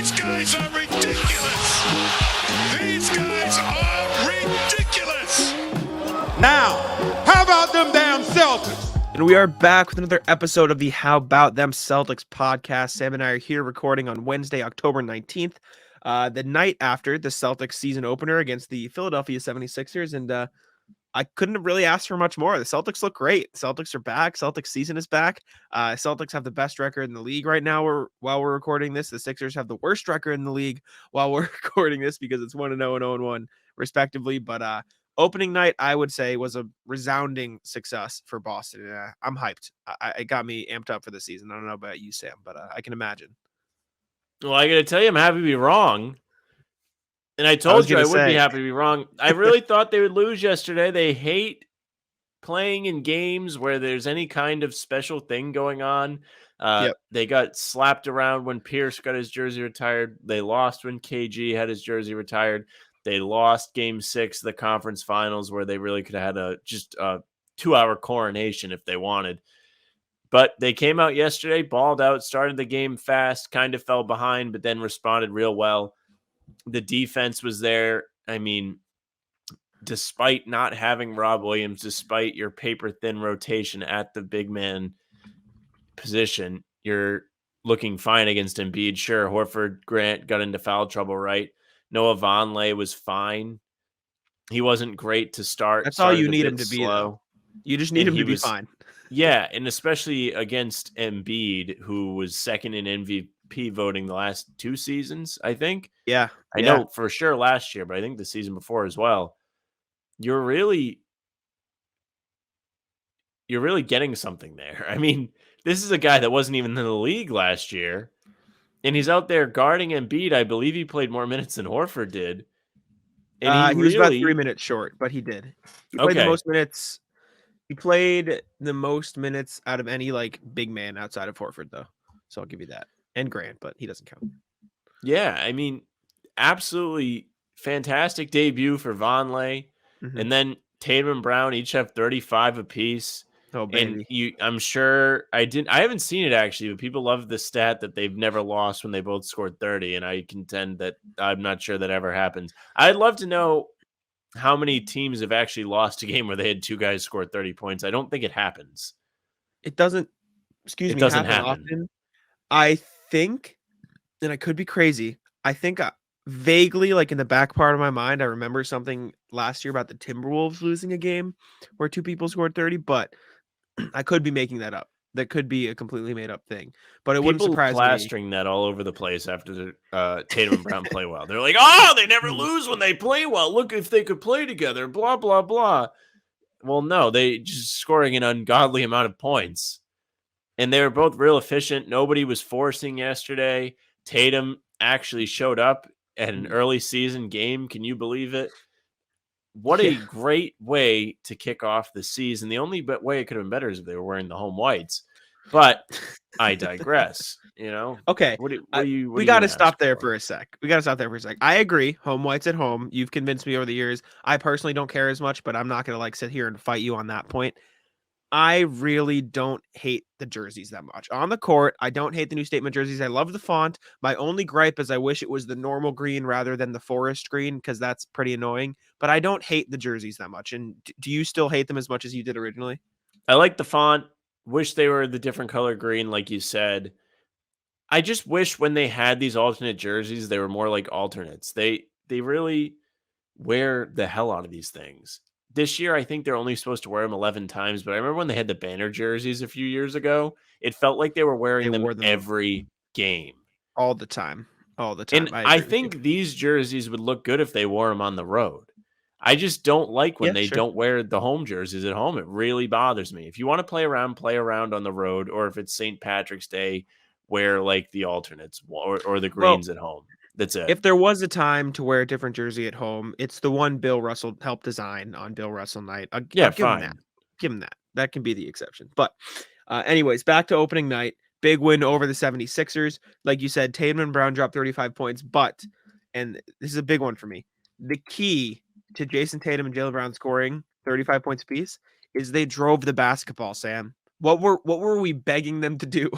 These guys are ridiculous. These guys are ridiculous. Now, how about them damn Celtics? And we are back with another episode of the How About Them Celtics podcast. Sam and I are here recording on Wednesday, October 19th, the night after the Celtics season opener against the Philadelphia 76ers. And I couldn't really ask for much more. The Celtics look great. The Celtics are back. Celtics season is back. Celtics have the best record in the league right now while we're recording this. The Sixers have the worst record in the league while we're recording this because it's 1-0 and 0-1 respectively. But opening night, I would say, was a resounding success for Boston. I'm hyped. It got me amped up for the season. I don't know about you, Sam, but I can imagine. Well, I got to tell you, I'm happy to be wrong. And I told you I would be happy to be wrong. I really thought they would lose yesterday. They hate playing in games where there's any kind of special thing going on. They got slapped around when Pierce got his jersey retired. They lost when KG had his jersey retired. They lost Game 6 of the conference finals where they really could have had just a 2-hour coronation if they wanted. But they came out yesterday, balled out, started the game fast, kind of fell behind, but then responded real well. The defense was there. I mean, despite not having Rob Williams, despite your paper-thin rotation at the big man position, you're looking fine against Embiid. Sure, Horford Grant got into foul trouble, right? Noah Vonleh was fine. He wasn't great to start. That's all you need him to be, though. You just need him to be fine. Yeah, and especially against Embiid, who was second in MVP voting the last 2 seasons, I think. Yeah. I know for sure last year, but I think the season before as well. You're really getting something there. I mean, this is a guy that wasn't even in the league last year, and he's out there guarding Embiid. I believe he played more minutes than Horford did. And he was about 3 minutes short, but he did. He played the most minutes. He played the most minutes out of any big man outside of Horford, though. So I'll give you that. And Grant, but he doesn't count. Yeah, I mean, absolutely fantastic debut for Vonleh. Mm-hmm. And then Tatum and Brown each have 35 apiece. Oh, baby. And I'm sure I haven't seen it actually, but people love the stat that they've never lost when they both scored 30. And I contend that I'm not sure that ever happens. I'd love to know how many teams have actually lost a game where they had 2 guys score 30 points. I don't think it happens. It doesn't happen often. I think, and I could be crazy, I think vaguely, in the back part of my mind, I remember something last year about the Timberwolves losing a game where 2 people scored 30, but I could be making that up. That could be a completely made up thing, but it wouldn't surprise me. People plastering that all over the place after Tatum and Brown play well. They're like, oh, they never lose when they play well. Look, if they could play together, blah, blah, blah. Well, no, they just scoring an ungodly amount of points. And they were both real efficient. Nobody was forcing yesterday. Tatum actually showed up at an early season game. Can you believe it? What a great way to kick off the season. The only way it could have been better is if they were wearing the home whites. But I digress, Okay. We got to stop there for a sec. I agree. Home whites at home. You've convinced me over the years. I personally don't care as much, but I'm not going to sit here and fight you on that point. I really don't hate the jerseys that much. On the court, I don't hate the new statement jerseys. I love the font. My only gripe is I wish it was the normal green rather than the forest green because that's pretty annoying. But I don't hate the jerseys that much. And do you still hate them as much as you did originally? I like the font. Wish they were the different color green, like you said. I just wish when they had these alternate jerseys, they were more like alternates. They really wear the hell out of these things. This year, I think they're only supposed to wear them 11 times, but I remember when they had the banner jerseys a few years ago, it felt like they were wearing them every game. All the time. And I think these jerseys would look good if they wore them on the road. I just don't like when they don't wear the home jerseys at home. It really bothers me. If you want to play around on the road, or if it's St. Patrick's Day, wear the alternates or the greens at home. That's it. If there was a time to wear a different jersey at home, it's the one Bill Russell helped design on Bill Russell night. I'll give him that. Give him that. That can be the exception. But anyways, back to opening night. Big win over the 76ers. Like you said, Tatum and Brown dropped 35 points. But, and this is a big one for me, the key to Jayson Tatum and Jaylen Brown scoring 35 points apiece is they drove the basketball, Sam. What were we begging them to do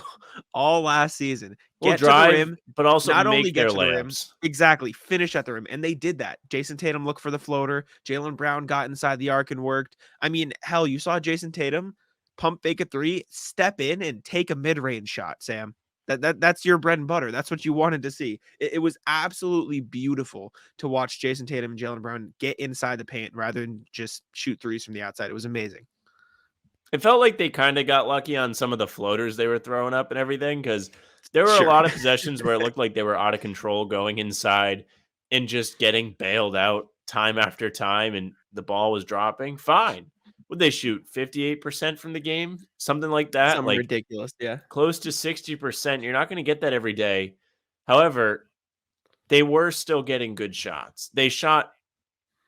all last season? Well, Get to the drive, rim, but also not only make their get to the rim, layups. exactly, finish at the rim, and they did that. Jayson Tatum looked for the floater. Jaylen Brown got inside the arc and worked. I mean, hell, you saw Jayson Tatum pump fake a three, step in and take a mid-range shot, Sam. That's your bread and butter. That's what you wanted to see. It was absolutely beautiful to watch Jayson Tatum and Jaylen Brown get inside the paint rather than just shoot threes from the outside. It was amazing. It felt like they kind of got lucky on some of the floaters they were throwing up and everything, because there were Sure. a lot of possessions where it looked like they were out of control going inside and just getting bailed out time after time, and the ball was dropping. Fine. Would they shoot 58% from the game? Something like that? Something Like ridiculous, yeah. close to 60%. You're not going to get that every day. However, they were still getting good shots. They shot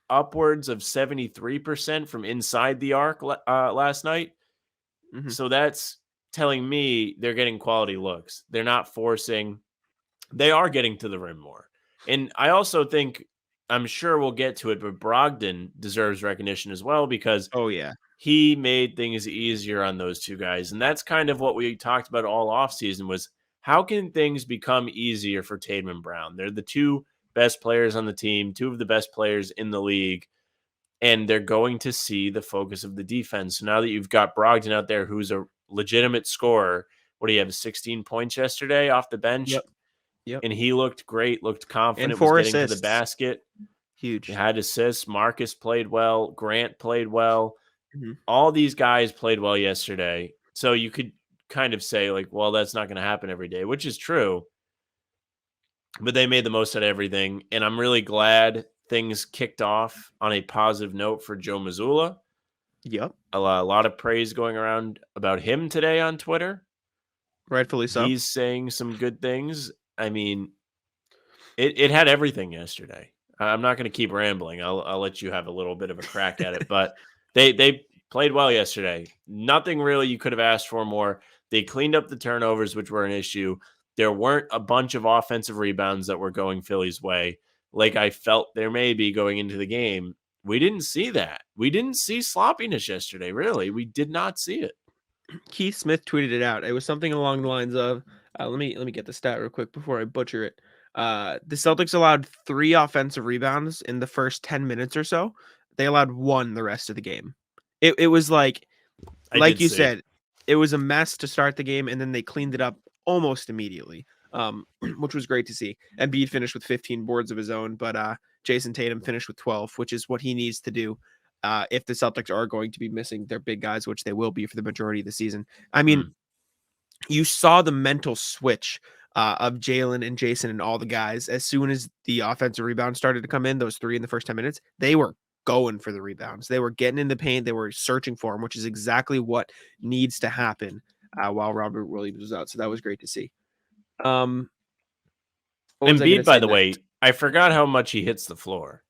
upwards of 73% from inside the arc last night. Mhm. So that's telling me they're getting quality looks. They're not forcing. They are getting to the rim more. And I also think, I'm sure we'll get to it, but Brogdon deserves recognition as well, because Oh, yeah. he made things easier on those two guys. And that's kind of what we talked about all offseason, was how can things become easier for Tatum and Brown? They're the two best players on the team, two of the best players in the league, and they're going to see the focus of the defense. So now that you've got Brogdon out there, who's a legitimate scorer, what do you have, 16 points yesterday off the bench? Yep. And he looked great, looked confident, And 4 was getting to the assists. basket. Huge. He had assists. Marcus played well. Grant played well. Mhm. All these guys played well yesterday. So you could kind of say, like, well, that's not going to happen every day, which is true. But they made the most out of everything. And I'm really glad things kicked off on a positive note for Joe Mazzulla. Yep. A lot of praise going around about him today on Twitter. Rightfully so. He's saying some good things. I mean, it had everything yesterday. I'm not going to keep rambling. I'll let you have a little bit of a crack at it. But they played well yesterday. Nothing really you could have asked for more. They cleaned up the turnovers, which were an issue. There weren't a bunch of offensive rebounds that were going Philly's way, like I felt there may be going into the game. We didn't see that. We didn't see sloppiness yesterday, really. We did not see it. Keith Smith tweeted it out. It was something along the lines of, let me get the stat real quick before I butcher it. The Celtics allowed 3 offensive rebounds in the first 10 minutes or so. They allowed 1 the rest of the game. It was like you said, it was a mess to start the game, and then they cleaned it up almost immediately, which was great to see. Embiid finished with 15 boards of his own, but Jayson Tatum finished with 12, which is what he needs to do if the Celtics are going to be missing their big guys, which they will be for the majority of the season. I mean, you saw the mental switch of Jaylen and Jayson and all the guys. As soon as the offensive rebounds started to come in, those 3 in the first 10 minutes, they were going for the rebounds. They were getting in the paint. They were searching for them, which is exactly what needs to happen while Robert Williams was out. So that was great to see. Embiid, by the way, I forgot how much he hits the floor.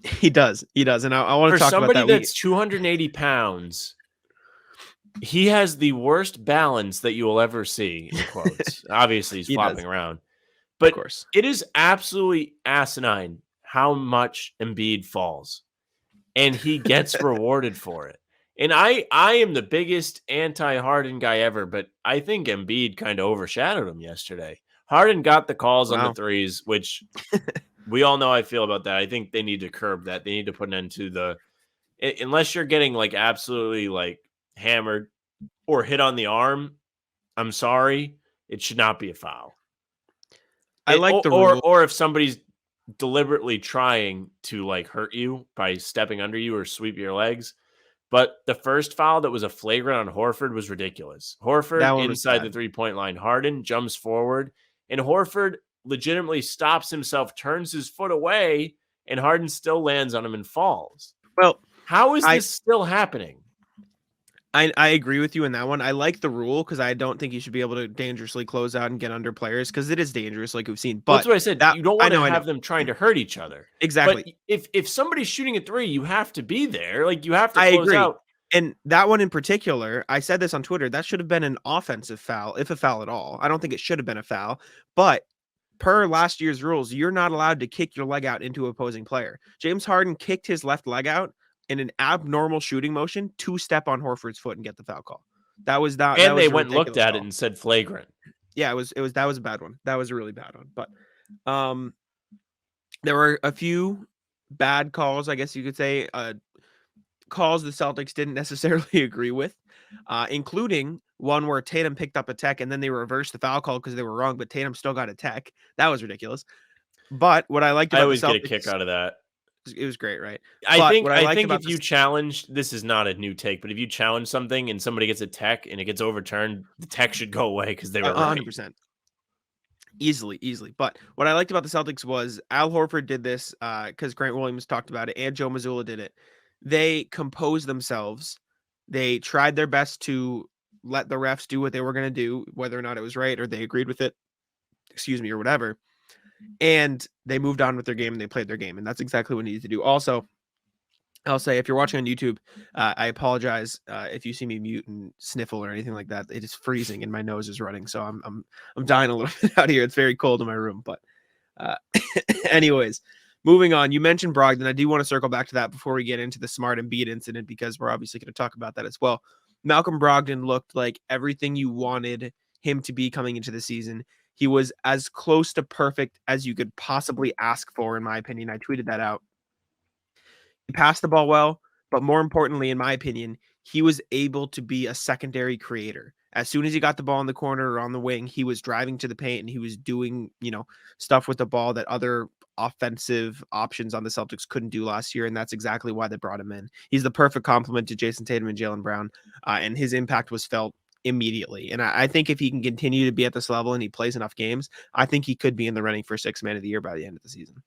He does. And I want to talk about that. For somebody that's 280 pounds, he has the worst balance that you will ever see, in quotes. Obviously, he's flopping around. But of course, it is absolutely asinine how much Embiid falls. And he gets rewarded for it. And I am the biggest anti-Harden guy ever, but I think Embiid kind of overshadowed him yesterday. Harden got the calls on the threes, which we all know how I feel about that. I think they need to curb that. They need to put an end to unless you're getting like absolutely like hammered or hit on the arm, I'm sorry, it should not be a foul. I like the rule. Or if somebody's deliberately trying to like hurt you by stepping under you or sweep your legs. But the first foul that was a flagrant on Horford was ridiculous. Horford inside the 3-point line. Harden jumps forward, and Horford legitimately stops himself, turns his foot away, and Harden still lands on him and falls. Well, how is this still happening? I agree with you in that one. I like the rule because I don't think you should be able to dangerously close out and get under players because it is dangerous, like we've seen. But that's what I said. You don't want to have them trying to hurt each other. Exactly. But if somebody's shooting a 3, you have to be there. Like you have to close out. And that one in particular, I said this on Twitter, that should have been an offensive foul, if a foul at all. I don't think it should have been a foul. But per last year's rules, you're not allowed to kick your leg out into opposing player. James Harden kicked his left leg out in an abnormal shooting motion to step on Horford's foot and get the foul call. That was not. And that was they a went and looked ridiculous at call. it and said flagrant. Yeah, that was a bad one. That was a really bad one. But there were a few bad calls, I guess you could say, calls the Celtics didn't necessarily agree with, including one where Tatum picked up a tech and then they reversed the foul call because they were wrong, but Tatum still got a tech. That was ridiculous. But what I liked I about always the Celtics, get a kick out of that. it was great, right? I But think what I liked about if you challenge, this is not a new take, but if you challenge something and somebody gets a tech and it gets overturned, the tech should go away because they were right. 100%. Easily. But what I liked about the Celtics was Al Horford did this because Grant Williams talked about it and Joe Mazzulla did it. They composed themselves. They tried their best to let the refs do what they were going to do, whether or not it was right or they agreed with it, or whatever. And they moved on with their game and they played their game. And that's exactly what needed to do. Also, I'll say if you're watching on YouTube, I apologize if you see me mute and sniffle or anything like that. It is freezing and my nose is running, so I'm dying a little bit out here. It's very cold in my room. But anyways, moving on. You mentioned Brogdon. I do want to circle back to that before we get into the Smart Embiid incident because we're obviously going to talk about that as well. Malcolm Brogdon looked like everything you wanted him to be coming into the season. He was as close to perfect as you could possibly ask for, in my opinion. I tweeted that out. He passed the ball well, but more importantly, in my opinion, he was able to be a secondary creator. As soon as he got the ball in the corner or on the wing, he was driving to the paint and he was doing, stuff with the ball that other offensive options on the Celtics couldn't do last year. And that's exactly why they brought him in. He's the perfect complement to Jayson Tatum and Jaylen Brown. And his impact was felt immediately. And I think if he can continue to be at this level and he plays enough games, I think he could be in the running for Sixth Man of the Year by the end of the season.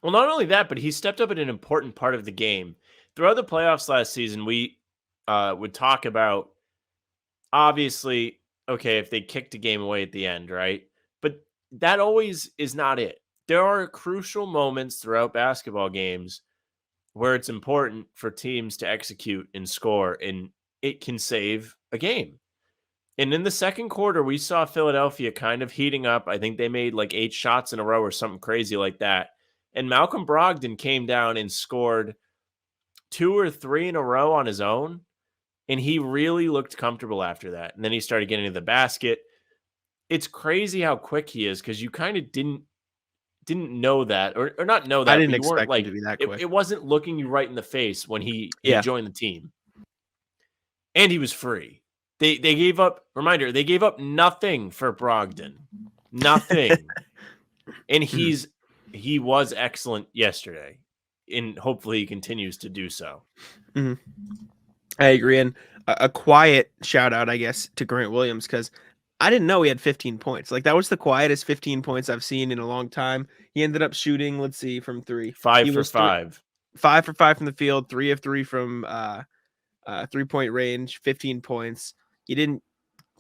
Well, not only that, but he stepped up at an important part of the game. Throughout the playoffs last season, we would talk about, obviously, okay, if they kicked a game away at the end, right? But that always is not it. There are crucial moments throughout basketball games where it's important for teams to execute and score, and it can save a game. And in the second quarter, we saw Philadelphia kind of heating up. I think they made like 8 shots in a row or something crazy like that. And Malcolm Brogdon came down and scored 2 or 3 in a row on his own. And he really looked comfortable after that. And then he started getting to the basket. It's crazy how quick he is because you kind of didn't know that or not know that. I didn't but you weren't expect him to be that quick. It wasn't looking you right in the face when he joined the team. And he was free. They gave up, reminder, they gave up nothing for Brogdon. Nothing. And he was excellent yesterday. And hopefully he continues to do so. Mm-hmm. I agree. And a quiet shout out, I guess, to Grant Williams, because I didn't know he had 15 points. Like, that was the quietest 15 points I've seen in a long time. He ended up shooting, let's see, from 3. 5 for 5. 5 for 5 from the field, 3 of 3 from 3-point range, 15 points. He didn't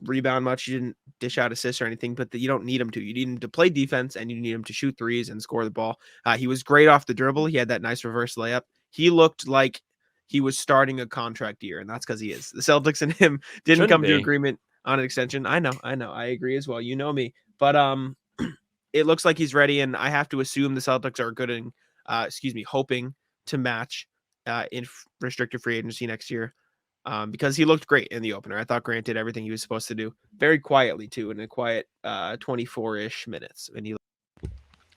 rebound much. He didn't dish out assists or anything, but you don't need him to. You need him to play defense, and you need him to shoot threes and score the ball. He was great off the dribble. He had that nice reverse layup. He looked like he was starting a contract year, and that's because he is. The Celtics and him didn't come to agreement on an extension. I know. I agree as well. You know me. But it looks like he's ready, and I have to assume the Celtics are good and hoping to match in restricted free agency next year. Because he looked great in the opener. I thought Grant did everything he was supposed to do very quietly too, in a quiet 24-ish minutes. And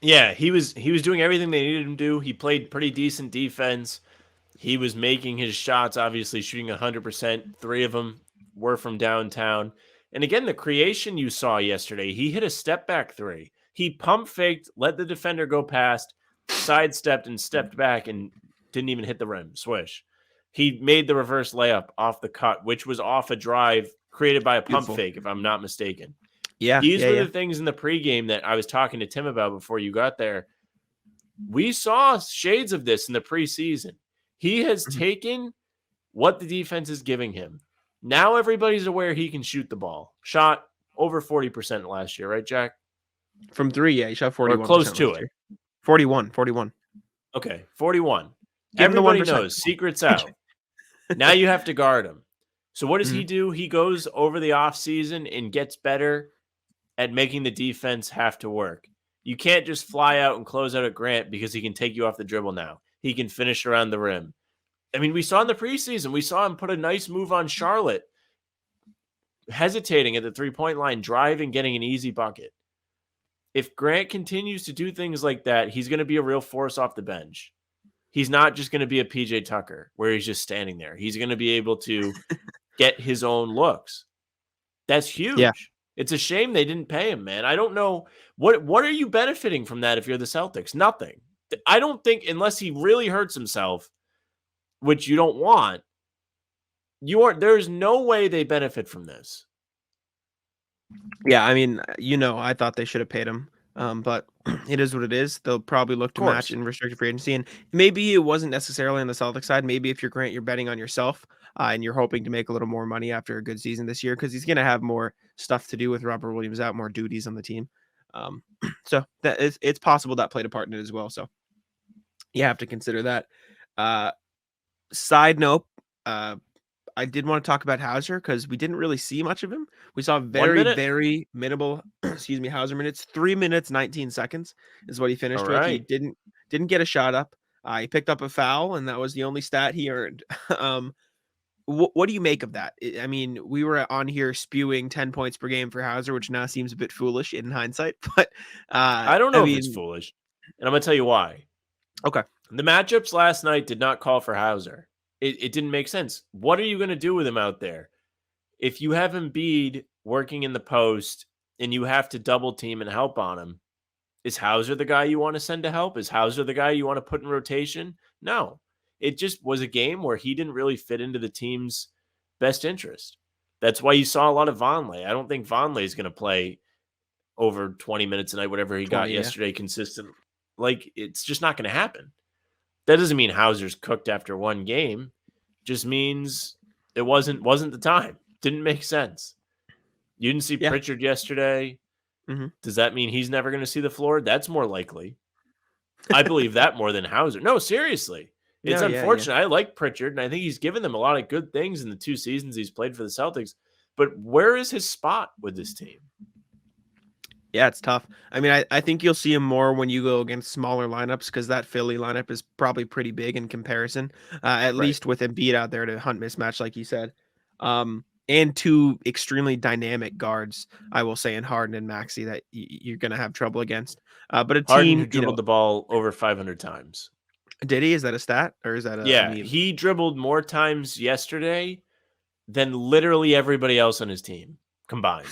he was doing everything they needed him to do. He played pretty decent defense. He was making his shots, obviously shooting 100%. 3 of them were from downtown. And again, the creation you saw yesterday, he hit a step back 3. He pump faked, let the defender go past, sidestepped and stepped back and didn't even hit the rim. Swish. He made the reverse layup off the cut, which was off a drive created by a pump fake, if I'm not mistaken. Yeah. These were the things in the pregame that I was talking to Tim about before you got there. We saw shades of this in the preseason. He has taken what the defense is giving him. Now everybody's aware he can shoot the ball. Shot over 40% last year, right, Jack? From 3, yeah, he shot 41%. Or close to it. 41. Okay, 41. Give Everybody knows. Secret's out. Now you have to guard him. So what does he do? He goes over the offseason and gets better at making the defense have to work. You can't just fly out and close out at Grant because he can take you off the dribble now. He can finish around the rim. I mean, we saw in the preseason, we saw him put a nice move on Charlotte hesitating at the 3-point line, driving, getting an easy bucket. If Grant continues to do things like that, he's going to be a real force off the bench. He's not just going to be a PJ Tucker where he's just standing there. He's going to be able to get his own looks. That's huge. Yeah. It's a shame they didn't pay him, man. I don't know. What are you benefiting from that if you're the Celtics? Nothing. I don't think, unless he really hurts himself, which you don't want, there's no way they benefit from this. Yeah, I mean, I thought they should have paid him. But it is what it is. They'll probably look to match in restricted free agency. And maybe it wasn't necessarily on the Celtics side. Maybe if you're Grant, you're betting on yourself and you're hoping to make a little more money after a good season this year because he's going to have more stuff to do with Robert Williams out, more duties on the team. So it's possible that played a part in it as well. So you have to consider that. Side note, I did want to talk about Hauser because we didn't really see much of him. We saw very minimal, Hauser minutes. 3 minutes, 19 seconds is what he finished with. He didn't get a shot up. He picked up a foul, and that was the only stat he earned. What do you make of that? I mean, we were on here spewing 10 points per game for Hauser, which now seems a bit foolish in hindsight. But I don't know if it's foolish, and I'm going to tell you why. Okay. The matchups last night did not call for Hauser. It didn't make sense. What are you going to do with him out there? If you have Embiid working in the post and you have to double team and help on him, is Hauser the guy you want to send to help? Is Hauser the guy you want to put in rotation? No. It just was a game where he didn't really fit into the team's best interest. That's why you saw a lot of Vonleh. I don't think Vonleh is going to play over 20 minutes a night, whatever he got yesterday, consistent. Like, it's just not going to happen. That doesn't mean Hauser's cooked after one game. Just means it wasn't the time. Didn't make sense. You didn't see Pritchard yesterday. Mm-hmm. Does that mean he's never going to see the floor? That's more likely. I believe that more than Hauser. No, seriously. It's unfortunate. I like Pritchard, and I think he's given them a lot of good things in the 2 seasons he's played for the Celtics. But where is his spot with this team? Yeah, it's tough. I mean, I think you'll see him more when you go against smaller lineups because that Philly lineup is probably pretty big in comparison, at least with Embiid out there to hunt mismatch, like you said. And 2 extremely dynamic guards, I will say, in Harden and Maxey that you're going to have trouble against. But a Harden team who dribbled the ball over 500 times. Did he? Is that a stat or is that a meme? He dribbled more times yesterday than literally everybody else on his team combined.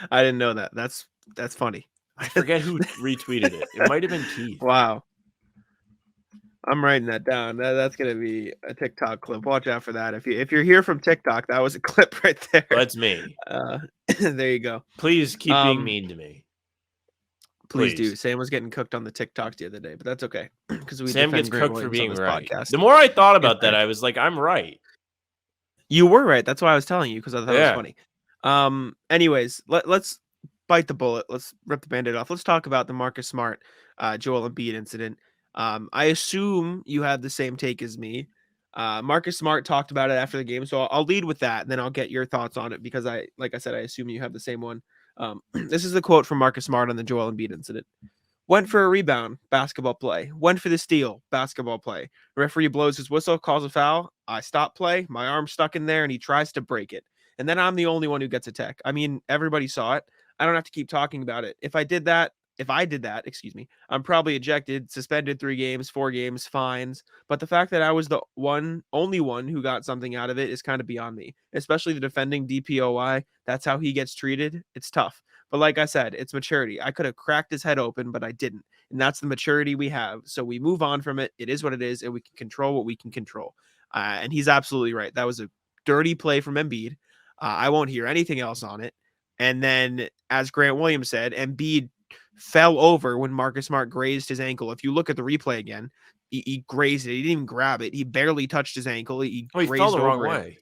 I didn't know that. That's funny. I forget who retweeted it. It might have been Keith. Wow. I'm writing that down. That's going to be a TikTok clip. Watch out for that. If you're here from TikTok, that was a clip right there. Well, that's me. There you go. Please keep being mean to me. Please do. Sam was getting cooked on the TikToks the other day, but that's okay because Sam gets cooked for being right. Podcast. The more I thought about that, I was like, I'm right. You were right. That's why I was telling you because I thought it was funny. Anyways, let's bite the bullet. Let's rip the Band-Aid off. Let's talk about the Marcus Smart, Joel Embiid incident. I assume you have the same take as me. Marcus Smart talked about it after the game, so I'll lead with that, and then I'll get your thoughts on it because like I said, I assume you have the same one. This is the quote from Marcus Smart on the Joel Embiid incident. Went for a rebound, basketball play. Went for the steal, basketball play. Referee blows his whistle, calls a foul. I stop play. My arm's stuck in there, and he tries to break it. And then I'm the only one who gets a tech. I mean, everybody saw it. I don't have to keep talking about it. If I did that, I'm probably ejected, suspended 3 games, 4 games, fines. But the fact that I was the only one who got something out of it is kind of beyond me, especially the defending DPOY. That's how he gets treated. It's tough. But like I said, it's maturity. I could have cracked his head open, but I didn't. And that's the maturity we have. So we move on from it. It is what it is, and we can control what we can control. And he's absolutely right. That was a dirty play from Embiid. I won't hear anything else on it. And then, as Grant Williams said, Embiid fell over when Marcus Smart grazed his ankle. If you look at the replay again, he grazed it. He didn't even grab it. He barely touched his ankle. He fell the wrong way.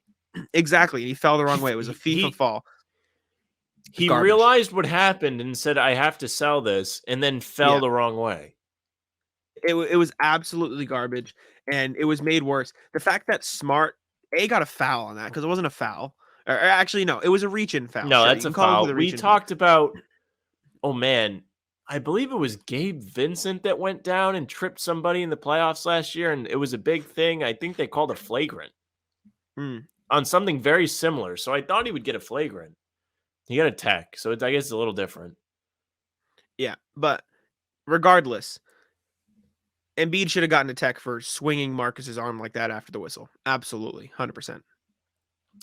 Exactly. He fell the wrong way. It was a FIFA fall. He realized what happened and said, I have to sell this, and then fell the wrong way. It was absolutely garbage, and it was made worse. The fact that Smart, got a foul on that because it wasn't a foul. Or actually, no, it was a reach-in foul. No, that's a foul. We talked about, I believe it was Gabe Vincent that went down and tripped somebody in the playoffs last year, and it was a big thing. I think they called a flagrant. on something very similar. So I thought he would get a flagrant. He got a tech, so I guess it's a little different. Yeah, but regardless, Embiid should have gotten a tech for swinging Marcus's arm like that after the whistle. Absolutely, 100%.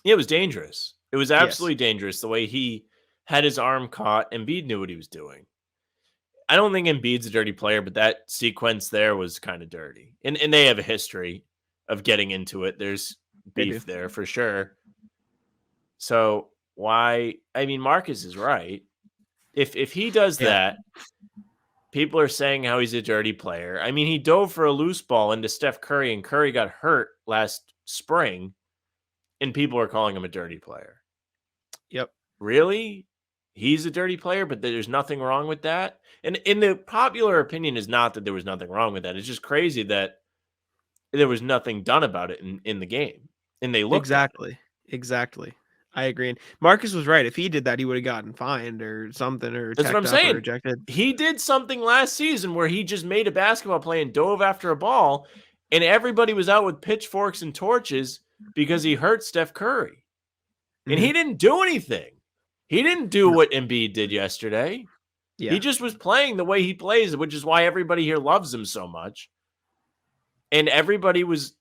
It was dangerous. It was absolutely dangerous the way he had his arm caught. Embiid knew what he was doing. I don't think Embiid's a dirty player, but that sequence there was kind of dirty. And they have a history of getting into it. There's beef there for sure. So why? I mean, Marcus is right. If he does that, people are saying how he's a dirty player. I mean, he dove for a loose ball into Steph Curry, and Curry got hurt last spring, and people are calling him a dirty player. Yep. Really? He's a dirty player, but there's nothing wrong with that? And in the popular opinion is not that there was nothing wrong with that. It's just crazy that there was nothing done about it in the game. And they looked Exactly. I agree. And Marcus was right. If he did that, he would have gotten fined or something, or that's what I'm saying. Rejected. He did something last season where he just made a basketball play and dove after a ball, and everybody was out with pitchforks and torches because he hurt Steph Curry. And he didn't do anything. He didn't do what Embiid did yesterday. Yeah. He just was playing the way he plays, which is why everybody here loves him so much. And everybody was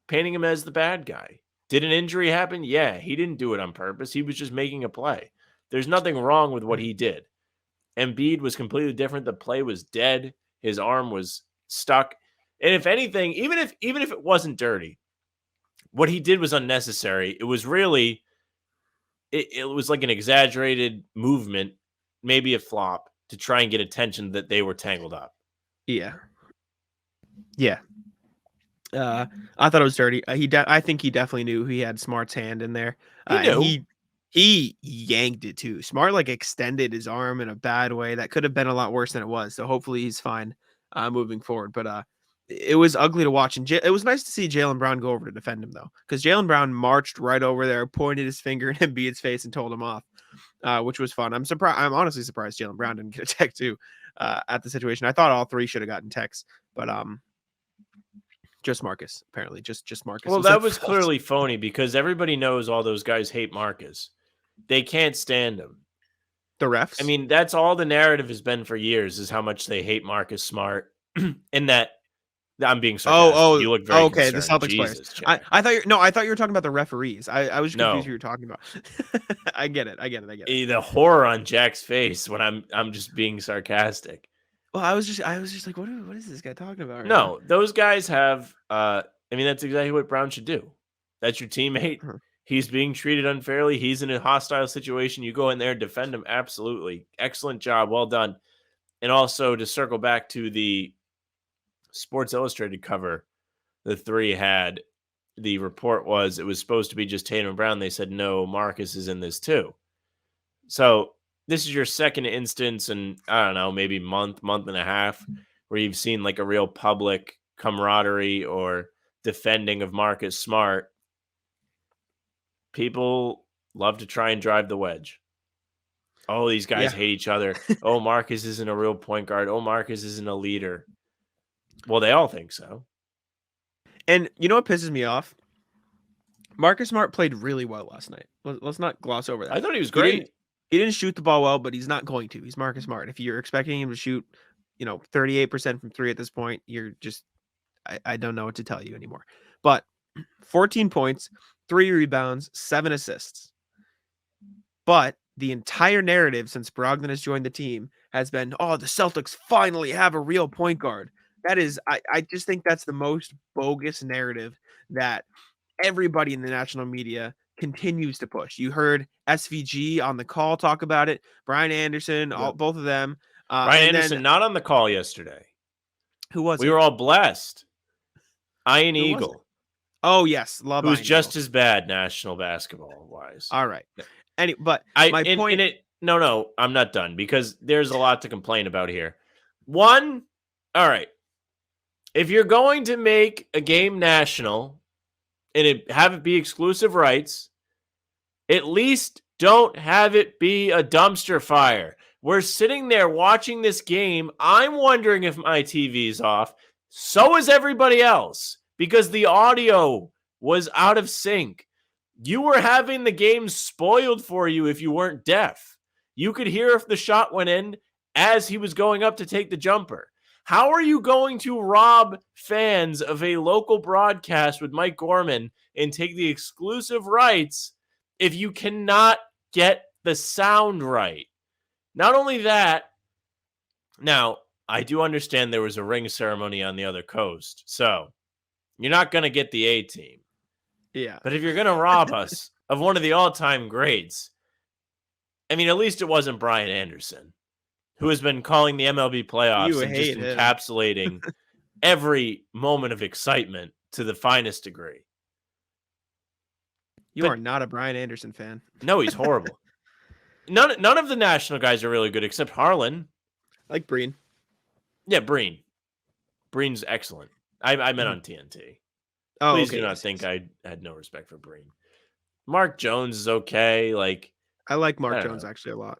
painting him as the bad guy. Did an injury happen? Yeah, he didn't do it on purpose. He was just making a play. There's nothing wrong with what he did. Embiid was completely different. The play was dead. His arm was stuck. And if anything, even if it wasn't dirty, what he did was unnecessary. It was really, it was like an exaggerated movement, maybe a flop, to try and get attention that they were tangled up. Yeah. I thought it was dirty. I think he definitely knew he had Smart's hand in there. He yanked it too. Smart like extended his arm in a bad way that could have been a lot worse than it was. So hopefully he's fine moving forward. But it was ugly to watch, and it was nice to see Jaylen Brown go over to defend him though, because Jaylen Brown marched right over there, pointed his finger in Embiid's face, and told him off, which was fun. I'm honestly surprised Jaylen Brown didn't get a tech too at the situation. I thought all three should have gotten techs, but just Marcus, apparently. Just Marcus. Well, that was clearly phony because everybody knows all those guys hate Marcus. They can't stand him. The refs? I mean, that's all the narrative has been for years, is how much they hate Marcus Smart. And that, I'm being sarcastic. You look very okay. concerned. The Celtics players. I thought you were talking about the referees. I was confused who you were talking about. I get it. The horror on Jack's face when I'm just being sarcastic. Well, I was just like, what is this guy talking about? No, those guys have. I mean, that's exactly what Brown should do. That's your teammate. He's being treated unfairly. He's in a hostile situation. You go in there and defend him. Absolutely, excellent job, well done. And also to circle back to the Sports Illustrated cover, the three had. The report was it was supposed to be just Tatum and Brown. They said no, Marcus is in this too. So. This is your second instance in, I don't know, maybe month and a half where you've seen like a real public camaraderie or defending of Marcus Smart. People love to try and drive the wedge. Oh, these guys hate each other. Oh, Marcus isn't a real point guard. Oh, Marcus isn't a leader. Well, they all think so. And you know what pisses me off? Marcus Smart played really well last night. Let's not gloss over that. I thought he was great. He didn't shoot the ball well, but he's not going to. He's Marcus Smart. If you're expecting him to shoot, 38% from three at this point, you're just, I don't know what to tell you anymore. But 14 points, 3 rebounds, 7 assists. But the entire narrative since Brogdon has joined the team has been, oh, the Celtics finally have a real point guard. That is, I just think that's the most bogus narrative that everybody in the national media continues to push. You heard SVG on the call talk about it. Brian Anderson, both of them. Brian Anderson not on the call yesterday. Who was we were all blessed. Ian Eagle. Oh yes, love. Who's just as bad national basketball wise. All right. But my point. No, I'm not done because there's a lot to complain about here. One, all right. If you're going to make a game national and have it be exclusive rights, at least don't have it be a dumpster fire. We're sitting there watching this game. I'm wondering if my TV's off. So is everybody else because the audio was out of sync. You were having the game spoiled for you if you weren't deaf. You could hear if the shot went in as he was going up to take the jumper. How are you going to rob fans of a local broadcast with Mike Gorman and take the exclusive rights if you cannot get the sound right? Not only that, now, I do understand there was a ring ceremony on the other coast, so you're not going to get the A team. Yeah. But if you're going to rob us of one of the all-time greats, I mean, at least it wasn't Brian Anderson, who has been calling the MLB playoffs and just encapsulating every moment of excitement to the finest degree. You are not a Brian Anderson fan. No, he's horrible. None of the national guys are really good except Harlan. I like Breen. Yeah, Breen. Breen's excellent. I meant on TNT. Oh, Please okay, do not think I had no respect for Breen. Mark Jones is okay. Like, I like Mark Jones actually a lot.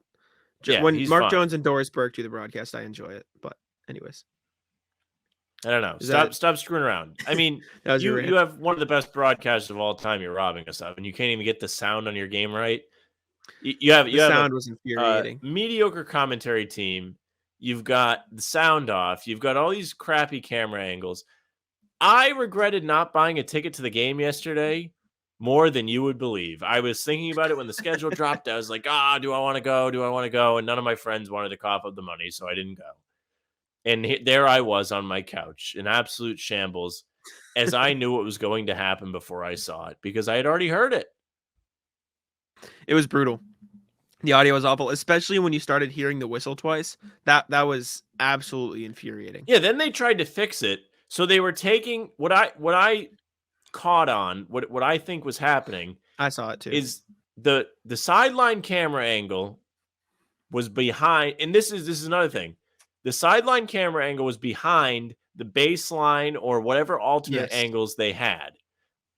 Yeah, when Mark fine. Jones and Doris Burke do the broadcast, I enjoy it. But anyways, I don't know. Stop screwing around. I mean, you have one of the best broadcasters of all time. You're robbing us of, and you can't even get the sound on your game right. The sound was infuriating. Mediocre commentary team. You've got the sound off. You've got all these crappy camera angles. I regretted not buying a ticket to the game yesterday more than you would believe. I was thinking about it when the schedule dropped. I was like, do I want to go? Do I want to go? And none of my friends wanted to cough up the money, so I didn't go. And there I was on my couch in absolute shambles as I knew what was going to happen before I saw it because I had already heard it. It was brutal. The audio was awful, especially when you started hearing the whistle twice. That was absolutely infuriating. Yeah, then they tried to fix it. So they were taking what I caught on, what I think was happening. I saw it too. Is the sideline camera angle was behind, and this is another thing. The sideline camera angle was behind the baseline or whatever alternate angles they had.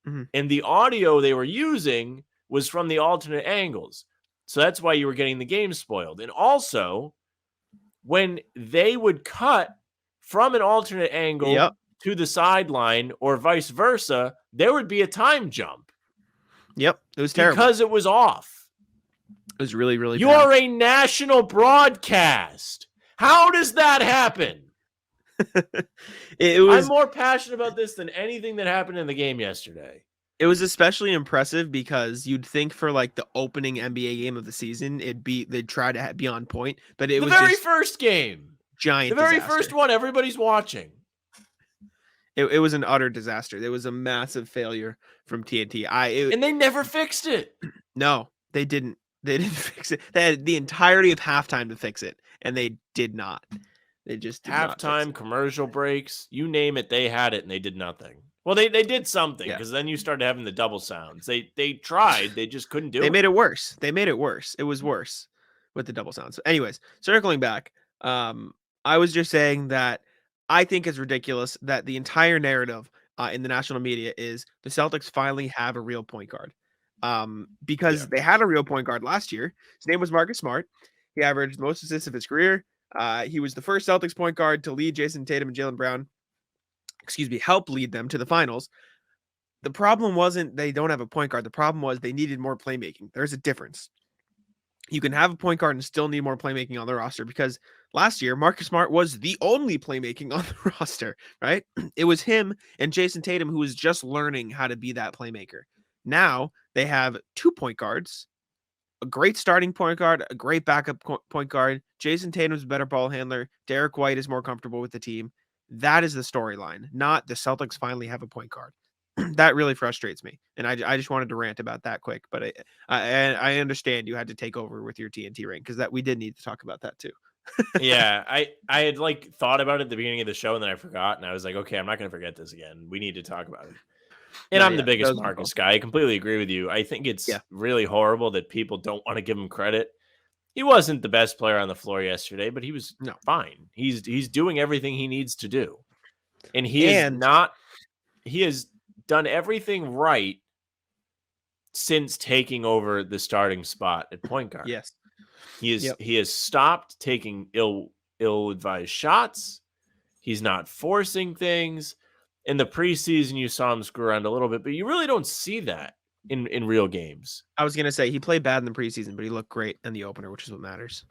Mm-hmm. And the audio they were using was from the alternate angles. So that's why you were getting the game spoiled. And also, when they would cut from an alternate angle to the sideline or vice versa, there would be a time jump. Yep, it was terrible. Because it was off. It was really, really You bad. are a national broadcast. How does that happen? I'm more passionate about this than anything that happened in the game yesterday. It was especially impressive because you'd think for like the opening NBA game of the season, they'd try to be on point, but it was the very just first game, giant, the very disaster. first one everybody's watching. It was an utter disaster. There was a massive failure from TNT. And they never fixed it. No, they didn't. They didn't fix it. They had the entirety of halftime to fix it, and they did not. They just did halftime, commercial breaks, you name it, they had it, and they did nothing. Well, they did something because then you started having the double sounds. They tried, they just couldn't do it. They made it worse. It was worse with the double sounds. So anyways, circling back, I was just saying that I think it's ridiculous that the entire narrative in the national media is the Celtics finally have a real point guard. Because they had a real point guard last year. His name was Marcus Smart. He averaged the most assists of his career. He was the first Celtics point guard to lead Jayson, Tatum, and Jaylen Brown. Help lead them to the finals. The problem wasn't they don't have a point guard. The problem was they needed more playmaking. There's a difference. You can have a point guard and still need more playmaking on the roster because last year, Marcus Smart was the only playmaking on the roster, right? It was him and Jayson Tatum who was just learning how to be that playmaker. Now they have 2 point guards, a great starting point guard, a great backup point guard. Jayson Tatum's a better ball handler. Derek White is more comfortable with the team. That is the storyline, not the Celtics finally have a point guard. That really frustrates me. And I just wanted to rant about that quick, but I understand you had to take over with your TNT ring because that we did need to talk about that too. Yeah, I had like thought about it at the beginning of the show and then I forgot. And I was like, okay, I'm not going to forget this again. We need to talk about it. And I'm the biggest Marcus guy. I completely agree with you. I think it's really horrible that people don't want to give him credit. He wasn't the best player on the floor yesterday, but he was fine. He's doing everything he needs to do. And he has done everything right since taking over the starting spot at point guard. Yes. He has stopped taking ill-advised shots. He's not forcing things. In the preseason, you saw him screw around a little bit, but you really don't see that. in real games. I was gonna say he played bad in the preseason, but he looked great in the opener, which is what matters.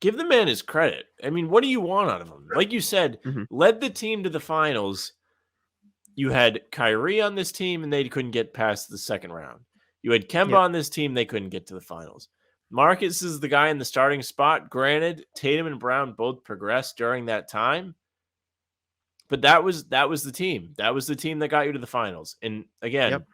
Give the man his credit. I mean, what do you want out of him? Like you said, led the team to the finals. You had Kyrie on this team, and they couldn't get past the second round. You had Kemba on this team, they couldn't get to the finals. Marcus is the guy in the starting spot. Granted, Tatum and Brown both progressed during that time, but that was the team. That was the team that got you to the finals. And again,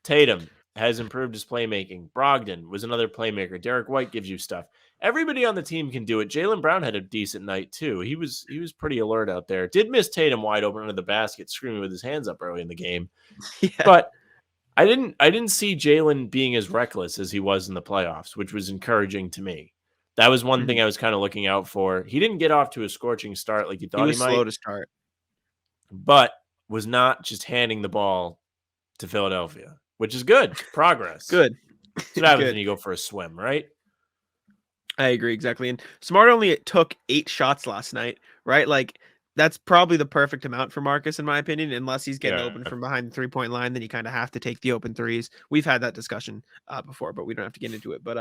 Tatum has improved his playmaking. Brogdon was another playmaker. Derek White gives you stuff. Everybody on the team can do it. Jaylen Brown had a decent night too. He was pretty alert out there. Did miss Tatum wide open under the basket, screaming with his hands up early in the game. But I didn't see Jaylen being as reckless as he was in the playoffs, which was encouraging to me. That was one thing I was kind of looking out for. He didn't get off to a scorching start like you thought he might. Slow to start, but was not just handing the ball to Philadelphia, which is good. Progress. Good. That's what happens when you go for a swim, right? I agree, exactly. And Smart only took 8 shots last night, right? Like, that's probably the perfect amount for Marcus, in my opinion, unless he's getting open from behind the 3-point line, then you kind of have to take the open threes. We've had that discussion before, but we don't have to get into it. But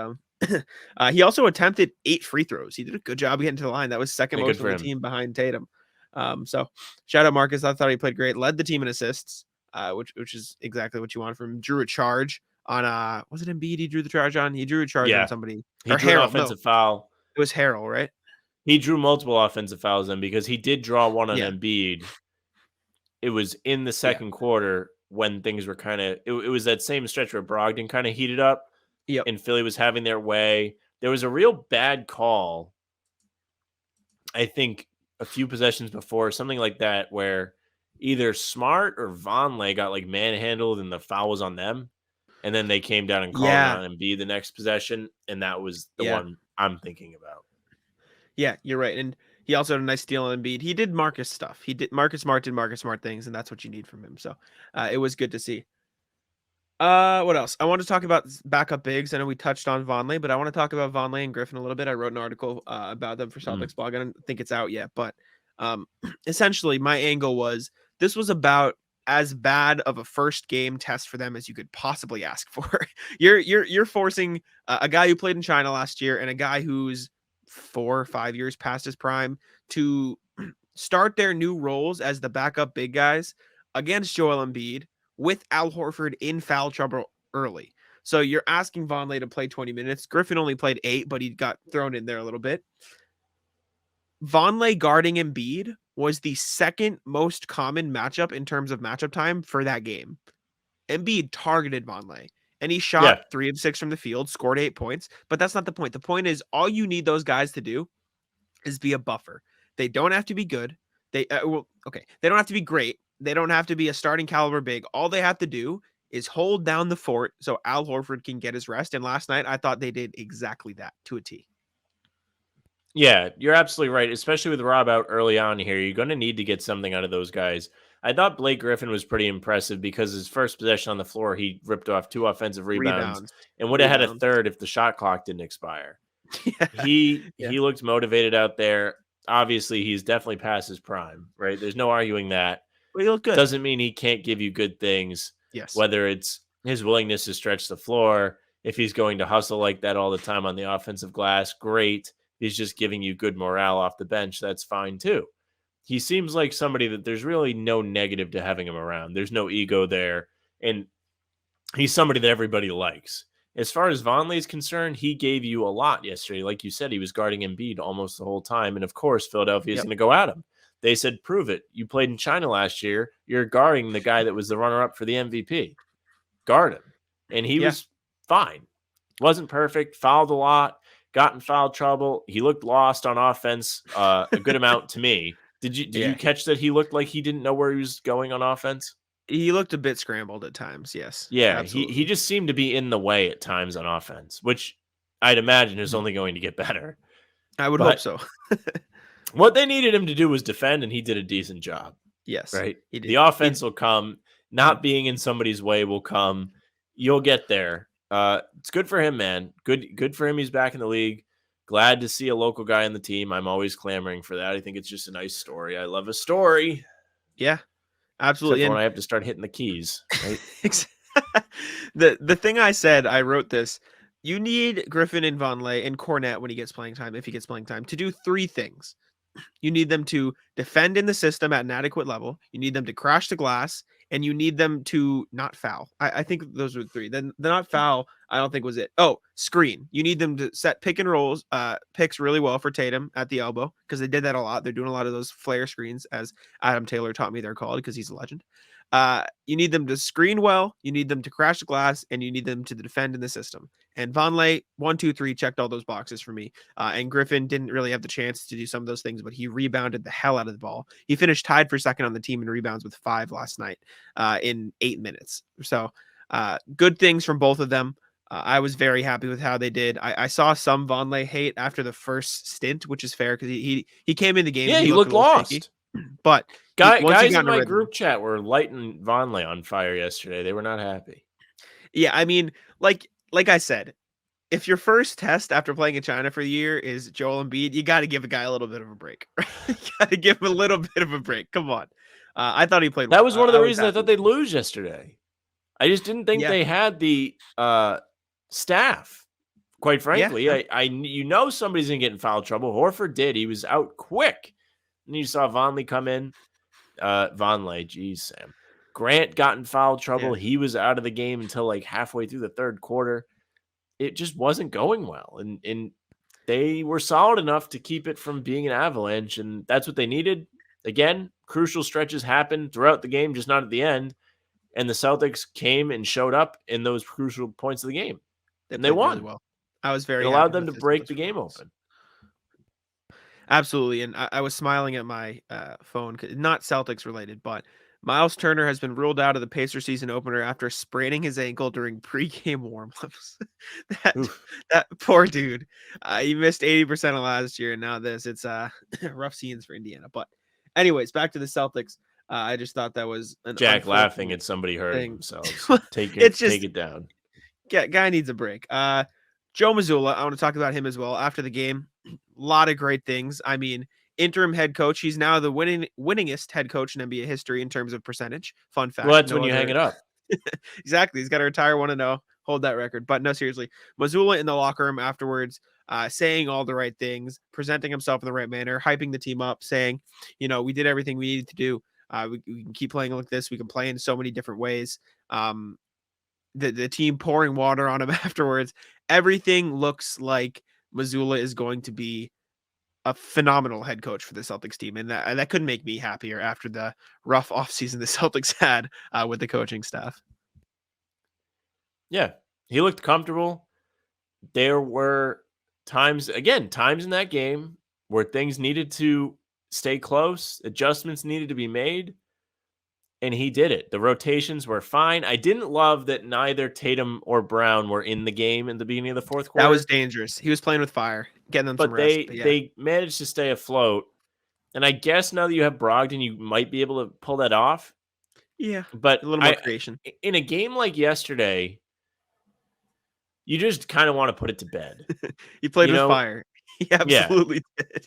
he also attempted 8 free throws. He did a good job getting to the line. That was second most on the team behind Tatum. So shout out Marcus. I thought he played great. Led the team in assists, which is exactly what you want from him. Drew a charge on was it Embiid he drew the charge on? He drew a charge on somebody. He drew an offensive foul. It was Harrell, right? He drew multiple offensive fouls in because he did draw one on Embiid. It was in the second quarter when things were kind of it was that same stretch where Brogdon kind of heated up. And Philly was having their way. There was a real bad call, I think, a few possessions before, something like that, where either Smart or Vonleh got like manhandled and the foul was on them. And then they came down and called it on Embiid the next possession. And that was the one I'm thinking about. Yeah, you're right. And he also had a nice steal on Embiid. He did Marcus stuff. Marcus Smart did Marcus Smart things, and that's what you need from him. So it was good to see. What else? I want to talk about backup bigs. I know we touched on Vonleh, but I want to talk about Vonleh and Griffin a little bit. I wrote an article about them for Celtics blog. I don't think it's out yet, but essentially my angle was this was about as bad of a first game test for them as you could possibly ask for. You're forcing a guy who played in China last year and a guy who's 4 or 5 years past his prime to start their new roles as the backup big guys against Joel Embiid with Al Horford in foul trouble early. So you're asking Vonleh to play 20 minutes. Griffin only played 8, but he got thrown in there a little bit. Vonleh guarding Embiid was the second most common matchup in terms of matchup time for that game. Embiid targeted Vonleh. And he shot 3 of 6 from the field, scored 8 points. But that's not the point. The point is all you need those guys to do is be a buffer. They don't have to be good. They don't have to be great. They don't have to be a starting caliber big. All they have to do is hold down the fort so Al Horford can get his rest. And last night, I thought they did exactly that to a T. Yeah, you're absolutely right. Especially with Rob out early on here, you're going to need to get something out of those guys. I thought Blake Griffin was pretty impressive because his first possession on the floor, he ripped off 2 offensive rebounds. And would have had a third if the shot clock didn't expire. He looked motivated out there. Obviously, he's definitely past his prime, right? There's no arguing that. But he looked good. Doesn't mean he can't give you good things. Yes. Whether it's his willingness to stretch the floor, if he's going to hustle like that all the time on the offensive glass, great. He's just giving you good morale off the bench. That's fine too. He seems like somebody that there's really no negative to having him around. There's no ego there. And he's somebody that everybody likes. As far as Vonleh is concerned, he gave you a lot yesterday. Like you said, he was guarding Embiid almost the whole time. And of course, Philadelphia is going to go at him. They said, prove it. You played in China last year. You're guarding the guy that was the runner-up for the MVP. Guard him. And he was fine. Wasn't perfect. Fouled a lot. Got in foul trouble. He looked lost on offense a good amount to me. Did you catch that he looked like he didn't know where he was going on offense? He looked a bit scrambled at times, yes. Yeah, he just seemed to be in the way at times on offense, which I'd imagine is only going to get better. I would hope so. What they needed him to do was defend, and he did a decent job. Yes. Right? The offense will come. Not being in somebody's way will come. You'll get there. It's good for him, man. Good for him. He's back in the league. Glad to see a local guy on the team. I'm always clamoring for that. I think it's just a nice story. I love a story. Yeah, absolutely. Except when I have to start hitting the keys. Right? The thing I said, I wrote this. You need Griffin and Vonleh and Cornette when he gets playing time, if he gets playing time, to do three things. You need them to defend in the system at an adequate level. You need them to crash the glass, and you need them to not foul. I think those were three. Then the not foul, I don't think was it. Oh, screen. You need them to set pick and rolls, picks really well for Tatum at the elbow, because they did that a lot. They're doing a lot of those flare screens, as Adam Taylor taught me they're called, because he's a legend. You need them to screen well, you need them to crash the glass, and you need them to defend in the system. And Vonleh, 1, 2, 3, checked all those boxes for me. And Griffin didn't really have the chance to do some of those things, but he rebounded the hell out of the ball. He finished tied for second on the team in rebounds with 5 last night in 8 minutes. So good things from both of them. I was very happy with how they did. I saw some Vonleh hate after the first stint, which is fair because he came in the game. Yeah, and he looked lost. Shaky, but guys in my group chat were lighting Vonleh on fire yesterday. They were not happy. Yeah, I mean, like I said, if your first test after playing in China for a year is Joel Embiid, you got to give a guy a little bit of a break. You got to give him a little bit of a break. Come on. I thought he played well. That was one of the reasons I thought they'd lose yesterday. I just didn't think they had the staff. Quite frankly, yeah. Somebody's gonna get in foul trouble. Horford did. He was out quick. And you saw Vonleh come in. Vonleh, geez, Sam. Grant got in foul trouble. Yeah. He was out of the game until like halfway through the third quarter. It just wasn't going well. And they were solid enough to keep it from being an avalanche. And that's what they needed. Again, crucial stretches happened throughout the game, just not at the end. And the Celtics came and showed up in those crucial points of the game. And they won. Really well. I was very It allowed them to break the game open. Absolutely. And I was smiling at my phone, not Celtics related, but Miles Turner has been ruled out of the Pacers season opener after spraining his ankle during pregame warm-ups. that poor dude. He missed 80% of last year, and now this. It's rough scenes for Indiana. But anyways, back to the Celtics. I just thought that was Jack laughing at somebody hurting themselves. Take it down. Yeah, guy needs a break. Joe Mazzulla, I want to talk about him as well after the game. A lot of great things. I mean, interim head coach. He's now the winningest head coach in NBA history in terms of percentage. Fun fact. Well, that's when you hang it up. Exactly. He's got to retire 1-0, hold that record. But no, seriously, Mazzulla in the locker room afterwards, saying all the right things, presenting himself in the right manner, hyping the team up, saying, we did everything we needed to do. We can keep playing like this. We can play in so many different ways. The team pouring water on him afterwards. Everything looks like Mazzulla is going to be a phenomenal head coach for the Celtics team. And that couldn't make me happier after the rough offseason the Celtics had with the coaching staff. Yeah, he looked comfortable. There were times in that game where things needed to stay close, adjustments needed to be made. And he did it. The rotations were fine. I didn't love that neither Tatum or Brown were in the game in the beginning of the fourth quarter. That was dangerous. He was playing with fire, getting them some rest. But they managed to stay afloat. And I guess now that you have Brogdon, you might be able to pull that off. Yeah, but a little more creation. In a game like yesterday, you just kind of want to put it to bed. He played with fire. He absolutely did.